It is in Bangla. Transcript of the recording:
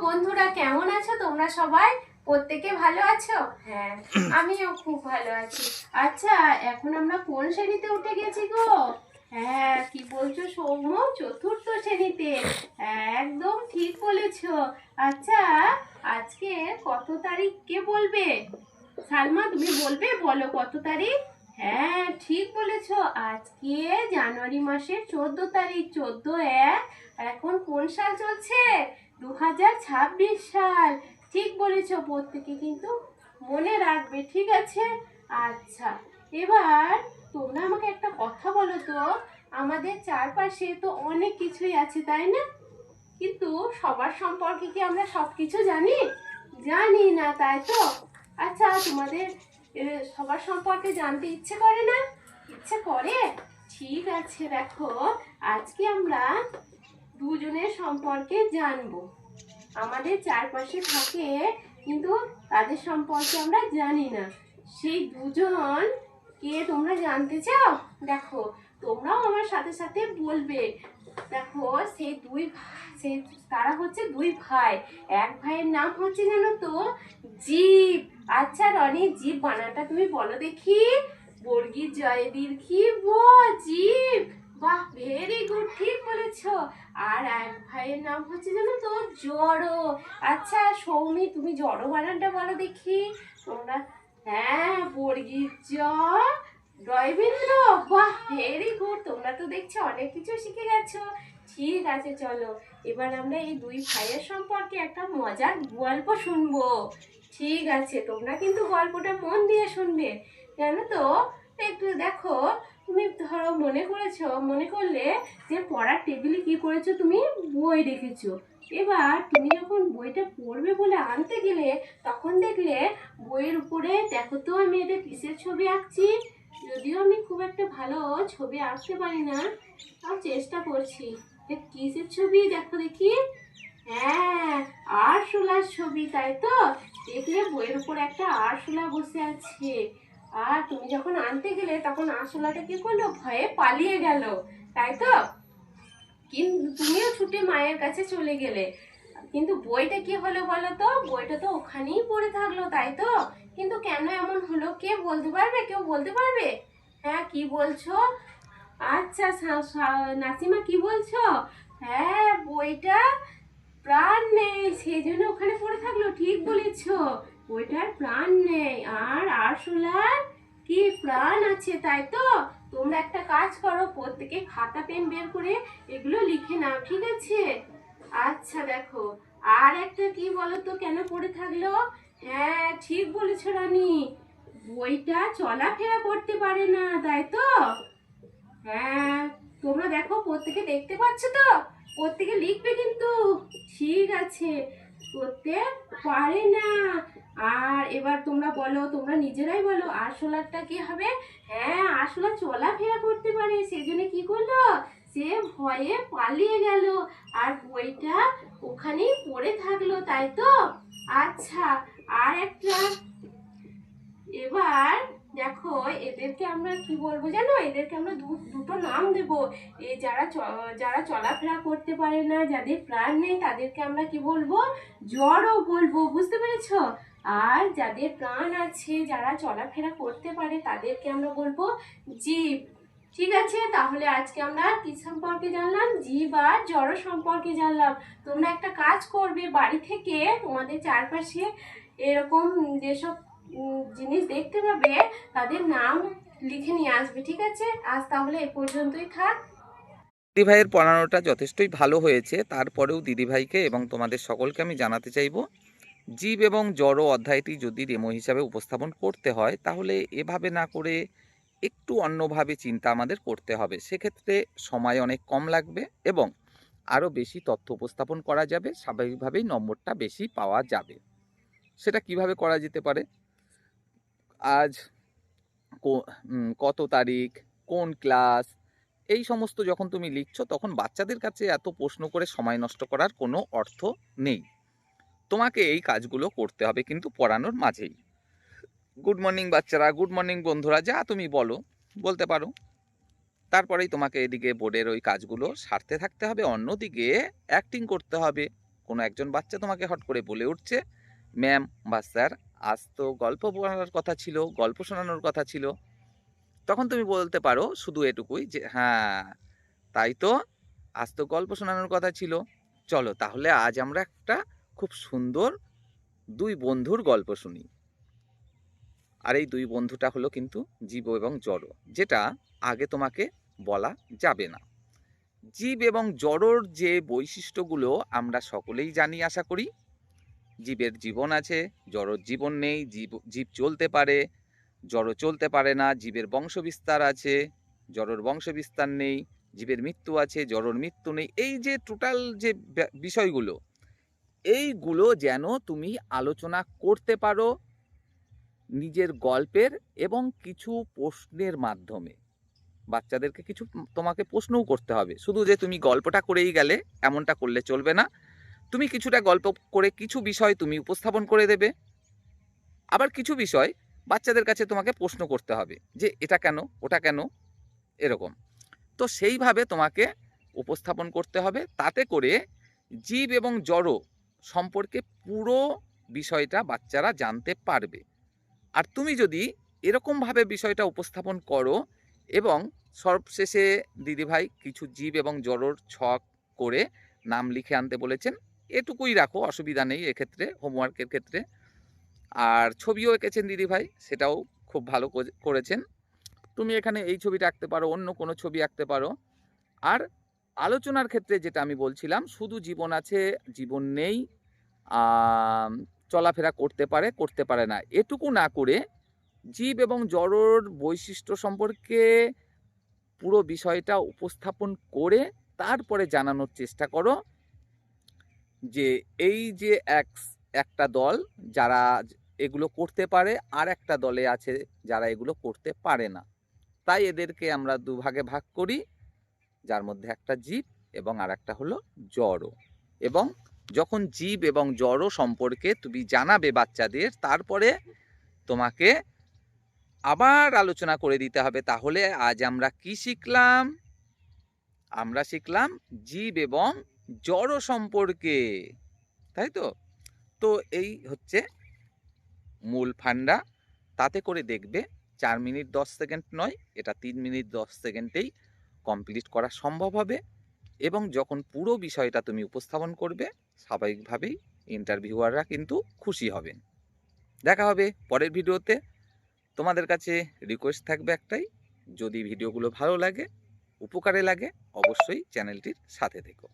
বন্ধুরা কেমন আছো তোমরা সবাই? প্রত্যেকে ভালো আছো? হ্যাঁ, আমিও খুব ভালো আছি। আচ্ছা, এখন আমরা কোন শ্রেণীতে উঠে গেছি গো? হ্যাঁ, কি বলছো সৌম্য? চতুর্থ শ্রেণীতে। একদম ঠিক বলেছো। আচ্ছা, আজকে কত তারিখ কে বলবে? সালমা, তুমি বলবে, বলো কত তারিখ? হ্যাঁ, ঠিক বলেছ। আজকে জানুয়ারি মাসের 14 তারিখ, 14/1। এখন কোন সাল চলছে? 2026 সাল। ঠিক বলেছ, প্রত্যেকে কিন্তু মনে রাখবে, ঠিক আছে? আচ্ছা, এবার তোমরা আমাকে একটা কথা বলো তো। আমাদের চারপাশে তো অনেক কিছুই আছে, তাই না? কিন্তু সবার সম্পর্কে কি আমরা সব কিছু জানি? জানি না, তাই তো? আচ্ছা, তোমাদের সবার সম্পর্কে জানতে ইচ্ছে করে না? ইচ্ছে করে? ঠিক আছে, দেখো, আজকে আমরা দুজনের সম্পর্কে জানবো। আমাদের চারপাশে থাকে, কিন্তু তাদের সম্পর্কে আমরা জানি না। সেই দুজন কে তোমরা জানতে চাও? দেখো, তোমরাও আমার সাথে সাথে বলবে। দেখো, সেই তারা হচ্ছে দুই ভাই। এক ভাইয়ের নাম হচ্ছে, জানো তো, জীব। আচ্ছা রনি, জীব বানানটা তুমি বলো দেখি। বর্গীর জয় দীর্ঘী ব, জীব। বাহ, ভেরি গুড, ঠিক বলেছো। আর এক ভাইয়ের নাম হচ্ছে, জানো তো, জড়ো। আচ্ছা সৌমি, তুমি জড়ো বানানটা বলো দেখি তোমরা। হ্যাঁ, বর্গীর জ, ডয়বিন্দ্র। বাহ, ভেরি গুড, তোমরা তো দেখছো অনেক কিছু শিখে গেছো। ঠিক আছে, চলো এবার আমরা এই দুই ভাইয়ের সম্পর্কে একটা মজার গল্প শুনবো। ঠিক আছে, তোমরা কিন্তু গল্পটা মন দিয়ে শুনবে, জানো তো। একটু দেখো, তুমি ধরো মনে করলে যে পড়ার টেবিলে কি করেছো, তুমি বই রেখেছো। এবার তুমি যখন বইটা পড়বে বলে আনতে গেলে, তখন দেখলে বইয়ের উপরে, দেখো তো আমি এটা কিসের ছবি আঁকছি। যদিও আমি খুব একটা ভালো ছবি আঁকতে পারি না, তাও চেষ্টা করছি। এটা কিসের ছবি দেখো দেখি। হ্যাঁ, আরশোলার ছবি, তাই তো? দেখলে বইয়ের উপর একটা আরশোলা বসে আছে। আর তুমি যখন আনতে গেলে, তখন আরশোলাটা কি করলো, ভয়ে পালিয়ে গেল, তাই তো? কিন্তু তুমিও ছুটে মায়ের কাছে চলে গেলে। কিন্তু বইটা কি হলো বলো তো? বইটা তো ওখানেই পড়ে থাকলো, তাই তো? কিন্তু কেন এমন হলো, কে বলতে পারবে? কেউ বলতে পারবে? হ্যাঁ, কি বলছো? আচ্ছা, নাসিমা, কি বলছো? হ্যাঁ, বইটা প্রাণ নেই, সেই জন্য ওখানে পড়ে থাকলো, ঠিক বলেছো। বইটার প্রাণ নেই, আর আরশোলার কি প্রাণ আছে, তাই তো? তোমরা একটা কাজ করো, প্রত্যেকে খাতা পেন বের করে এগুলো লিখে নাও, ঠিক আছে? আচ্ছা, দেখো, আর একটা কি বলো তো, কেন পড়ে থাকলো? হ্যাঁ, ঠিক বলেছো রানী, বইটা চলাফেরা করতে পারে না, তাই তো? হ্যাঁ, তোমরা দেখো, প্রত্যেকে দেখতে পাচ্ছ তো? প্রত্যেকে লিখবে কিন্তু। ঠিক আছে, করতে পারে না। আর এবার তোমরা বলো, তোমরা নিজেরাই বলো, আরশোলাটা কি হবে? হ্যাঁ, আরশোলা চলাফেরা করতে পারে, সেজন্য কি করলো, সে ভয়ে পালিয়ে গেল, আর বইটা ওখানেই পড়ে থাকলো, তাই তো? আচ্ছা, আর একটা, এবার দেখো, এদেরকে আমরা কি বলবো জানো? এদেরকে আমরা দুটো নাম দেব। যারা চলাফেরা করতে পারে না, যাদের প্রাণ নেই, তাদেরকে আমরা কি বলবো? জড়ও বলবো, বুঝতে পেরেছো? আর যাদের প্রাণ আছে, যারা চলাফেরা করতে পারে, তাদেরকে আমরা বলবো জীব। ঠিক আছে, তাহলে আজকে আমরা কি সম্পর্কে জানলাম? জীব আর জড় সম্পর্কে জানলাম। তোমরা একটা কাজ করবে, বাড়ি থেকে তোমাদের চারপাশে এরকম যেসব জিনিস দেখতে পাবে, তাদের নাম লিখে নিয়ে আসবে, ঠিক আছে? আজ তাহলে এ পর্যন্তই থাক। দিদিভাইয়ের পড়ানোটা যথেষ্টই ভালো হয়েছে। তারপরেও দিদিভাইকে এবং তোমাদের সকলকে আমি জানাতে চাইব, জীব এবং জড় অধ্যায়টি যদি ডেমো হিসাবে উপস্থাপন করতে হয়, তাহলে এভাবে না করে একটু অন্যভাবে চিন্তা আমাদের করতে হবে। সেক্ষেত্রে সময় অনেক কম লাগবে এবং আরও বেশি তথ্য উপস্থাপন করা যাবে, স্বাভাবিকভাবেই নম্বরটা বেশি পাওয়া যাবে। সেটা কিভাবে করা যেতে পারে? আজ কত তারিখ, কোন ক্লাস, এই সমস্ত যখন তুমি লিখছো, তখন বাচ্চাদের কাছে এত প্রশ্ন করে সময় নষ্ট করার কোনো অর্থ নেই। তোমাকে এই কাজগুলো করতে হবে কিন্তু পড়ানোর মাঝেই। গুড মর্নিং বাচ্চারা, গুড মর্নিং বন্ধুরা, যা তুমি বলতে পারো। তারপরেই তোমাকে এদিকে বোর্ডের ওই কাজগুলো সারতে থাকতে হবে, অন্যদিকে অ্যাক্টিং করতে হবে। কোনো একজন বাচ্চা তোমাকে হট করে বলে উঠছে, ম্যাম বা স্যার আজ তো গল্প বলার কথা ছিল, গল্প শোনানোর কথা ছিল, তখন তুমি বলতে পারো শুধু এটুকুই যে হ্যাঁ তাই তো, আজ তো গল্প শোনানোর কথা ছিল, চলো তাহলে আজ আমরা একটা খুব সুন্দর দুই বন্ধুর গল্প শুনি। আর এই দুই বন্ধুটা হলো কিন্তু জীব এবং জড়, যেটা আগে তোমাকে বলা যাবে না। জীব এবং জড়র যে বৈশিষ্ট্যগুলো আমরা সকলেই জানি আশা করি। জীবের জীবন আছে, জড়র জীবন নেই, জীব চলতে পারে, জড় চলতে পারে না, জীবের বংশবিস্তার আছে, জড়র বংশবিস্তার নেই, জীবের মৃত্যু আছে, জড়র মৃত্যু নেই। এই যে টোটাল যে বিষয়গুলো, এইগুলো যেন তুমি আলোচনা করতে পারো নিজের গল্পের এবং কিছু প্রশ্নের মাধ্যমে। বাচ্চাদেরকে কিছু তোমাকে প্রশ্নও করতে হবে, শুধু যে তুমি গল্পটা করেই গেলে এমনটা করলে চলবে না। তুমি কিছুটা গল্প করে কিছু বিষয় তুমি উপস্থাপন করে দেবে, আবার কিছু বিষয় বাচ্চাদের কাছে তোমাকে প্রশ্ন করতে হবে যে এটা কেন, ওটা কেন, এরকম। তো সেইভাবে তোমাকে উপস্থাপন করতে হবে, তাতে করে জীব এবং জড় সম্পর্কে পুরো বিষয়টা বাচ্চারা জানতে পারবে। আর তুমি যদি এরকমভাবে বিষয়টা উপস্থাপন করো এবং সবশেষে দিদিভাই কিছু জীব এবং জড়র ছক করে নাম লিখে আনতে বলেছেন, এটুকুই রাখো, অসুবিধা নেই এক্ষেত্রে, হোমওয়ার্কের ক্ষেত্রে। আর ছবিও এঁকেছেন দিদিভাই, সেটাও খুব ভালো করেছেন। তুমি এখানে এই ছবিটা আঁকতে পারো, অন্য কোনো ছবি আঁকতে পারো। আর আলোচনার ক্ষেত্রে যেটা আমি বলছিলাম, শুধু জীবন আছে, জীবন নেই, চলাফেরা করতে পারে, করতে পারে না, এটুকু না করে জীব এবং জড়র বৈশিষ্ট্য সম্পর্কে পুরো বিষয়টা উপস্থাপন করে তারপরে জানানোর চেষ্টা করো যে এই যে একটা দল যারা এগুলো করতে পারে, আর একটা দলে আছে যারা এগুলো করতে পারে না, তাই এদেরকে আমরা দুভাগে ভাগ করি, যার মধ্যে একটা জীব এবং আর একটা হলো জড়। এবং যখন জীব এবং জড় সম্পর্কে তুমি জানাবে বাচ্চাদের, তারপরে তোমাকে আবার আলোচনা করে দিতে হবে, তাহলে আজ আমরা কি শিখলাম? আমরা শিখলাম জীব এবং জড় সম্পর্কে, তাই তো? তো এই হচ্ছে মূল ফান্ডা। তাতে করে দেখবে 4 মিনিট 10 সেকেন্ড নয়, এটা 3 মিনিট 10 সেকেন্ডেই কমপ্লিট করা সম্ভব হবে। এবং যখন পুরো বিষয়টা তুমি উপস্থাপন করবে, স্বাভাবিকভাবেই ইন্টারভিউয়াররা কিন্তু খুশি হবেন। দেখা হবে পরের ভিডিওতে। তোমাদের কাছে রিকোয়েস্ট থাকবে একটাই, যদি ভিডিওগুলো ভালো লাগে, উপকারে লাগে, অবশ্যই চ্যানেলটির সাথে থেকো।